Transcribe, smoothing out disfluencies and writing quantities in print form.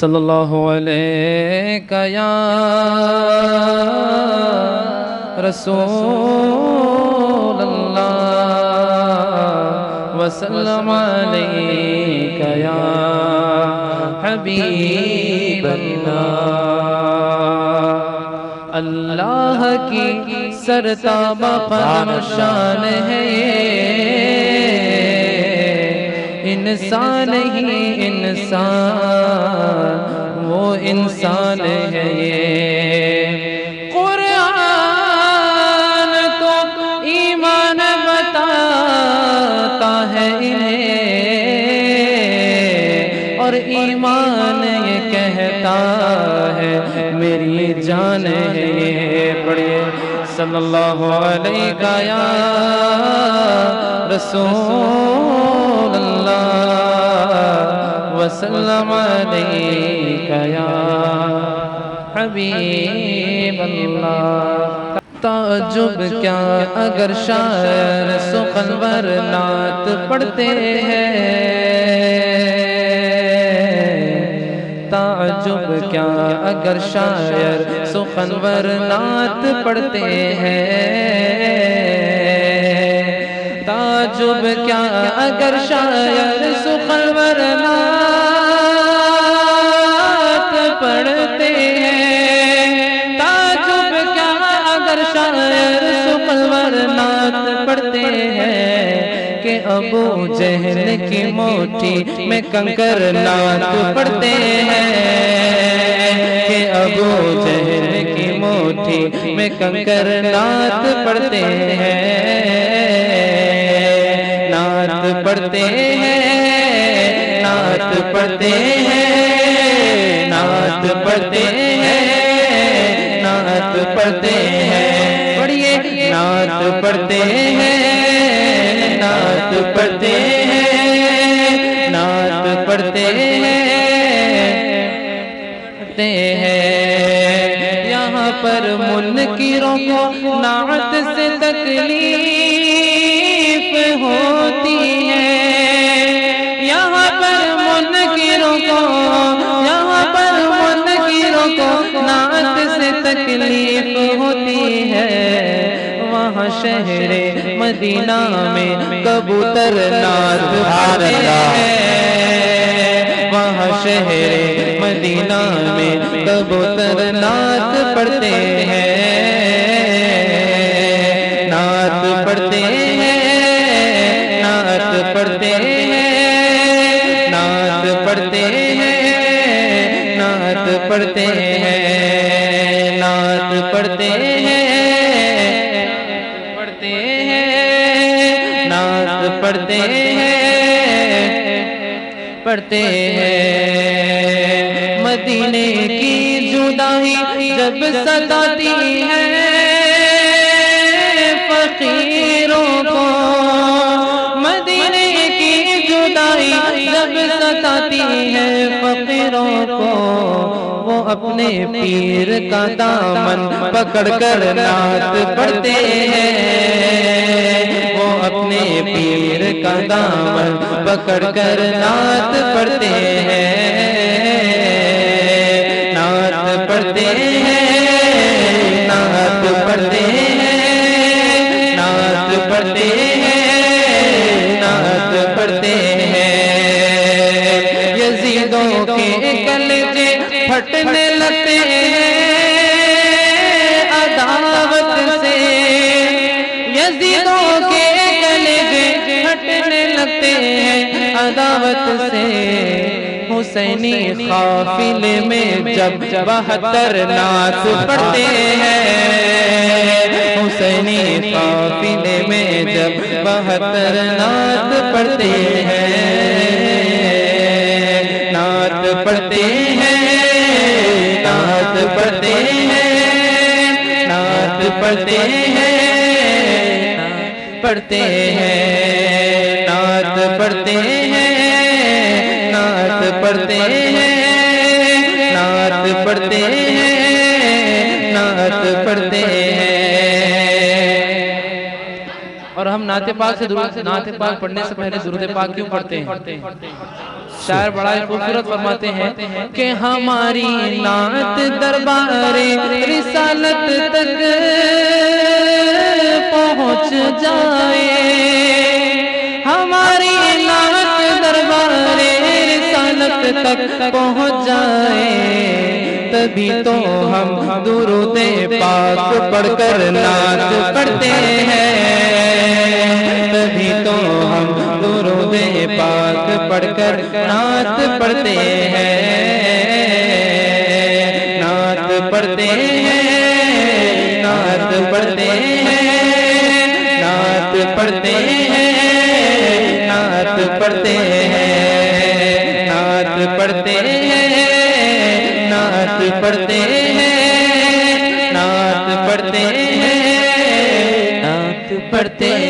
صلی اللہ علیہ یا رسول اللہ وسلم علیک یا حبیب اللہ۔ اللہ کی سرتاب قدر شان ہے انسان ہی انسان وہ انسان ہے یہ قرآن تو ایمان بتاتا ہے انہیں اور ایمان یہ کہتا ہے میری جان ہے یہ۔ پڑھیے صلی اللہ علیہ یا رسول اللہ وسلم علیک یا حبیب اللہ۔ تعجب کیا اگر شاعر سخنور نعت پڑھتے ہیں، تعجب کیا اگر شاعر سخنور نعت پڑھتے ہیں، تعجب کیا اگر شاعر سخنور نعت پڑھتے ہیں، تعجب کیا اگر شاعر سخنور نعت پڑھتے ہیں کہ ابو جہل کی موٹھی میں کنکر نعت پڑھتے ہیں، کہ ابو جہل کی موٹھی میں کنکر نعت پڑھتے ہیں، نعت پڑھتے ہیں، نعت پڑھتے ہیں، نعت پڑھتے ہیں، نعت پڑھتے ہیں، پڑھیے نعت پڑھتے ہیں، نعت پڑھتے ہیں، نعت پڑھتے ہیں، یہاں پر منکروں کو نعت سے تکلیف ہوتی ہے، یہاں پر منکروں کو، یہاں پر منکروں کو نعت سے تکلیف ہوتی ہے، وہاں شہر مدینہ میں کبوتر نعت پڑھتے ہیں، وہاں شہر مدینہ میں کبوتر نعت پڑھتے ہیں، نعت پڑھتے ہیں، نعت پڑھتے ہیں، نعت پڑھتے ہیں، نعت پڑھتے ہیں، نعت پڑھتے ہیں، پڑھتے ہیں، نعت پڑھتے ہیں، پڑھتے ہیں۔ مدینے کی جدائی جب ستاتی ہے فقیروں کو، مدینے کی جدائی جب ستاتی ہے فقیروں کو، وہ اپنے پیر کا دامن پکڑ کر نعت پڑھتے ہیں، وہ اپنے پیر کا دامن پکڑ کر نعت پڑھتے ہیں، نعت پڑھتے ہیں، نعت پڑھتے ہیں، نعت پڑھتے ہیں، نعت پڑھتے ہیں۔ یزیدوں کے کلجے پھٹنے لگتے ہیں عداوت سے، یزیدوں کے کلجے پھٹنے لگتے ہیں عداوت سے، حسینی قافلے میں جب 72 نعت پڑھتے ہیں، حسینی قافلے میں جب 72 نعت پڑھتے ہیں، نعت پڑھتے ہیں، نعت پڑھتے ہیں، نعت پڑھتے ہیں، پڑھتے ہیں، نعت پڑھتے ہیں، نعت پڑھتے ہیں، نعت پڑھتے ہیں، نعت پڑھتے ہیں۔ اور ہم نعت پاک سے نعت پاک پڑھنے سے پہلے درود پاک کیوں پڑھتے ہیں؟ شاعر بڑا خوبصورت فرماتے ہیں کہ ہماری نعت دربار رسالت تک پہنچ جائے، ہماری نعت دربار رسالت تک پہنچ جائے، تبھی تو ہم درود پاک پڑھ کر نعت پڑھتے ہیں، تبھی تو ہم درود پاک پڑھ کر نعت پڑھتے ہیں، نعت پڑھتے ہیں، نعت پڑھتے ہیں، نعت پڑھتے ہیں، نعت پڑھتے ہیں، نعت پڑھتے ہیں، نعت پڑھتے ہیں، نعت پڑھتے ہیں، نعت پڑھتے ہیں۔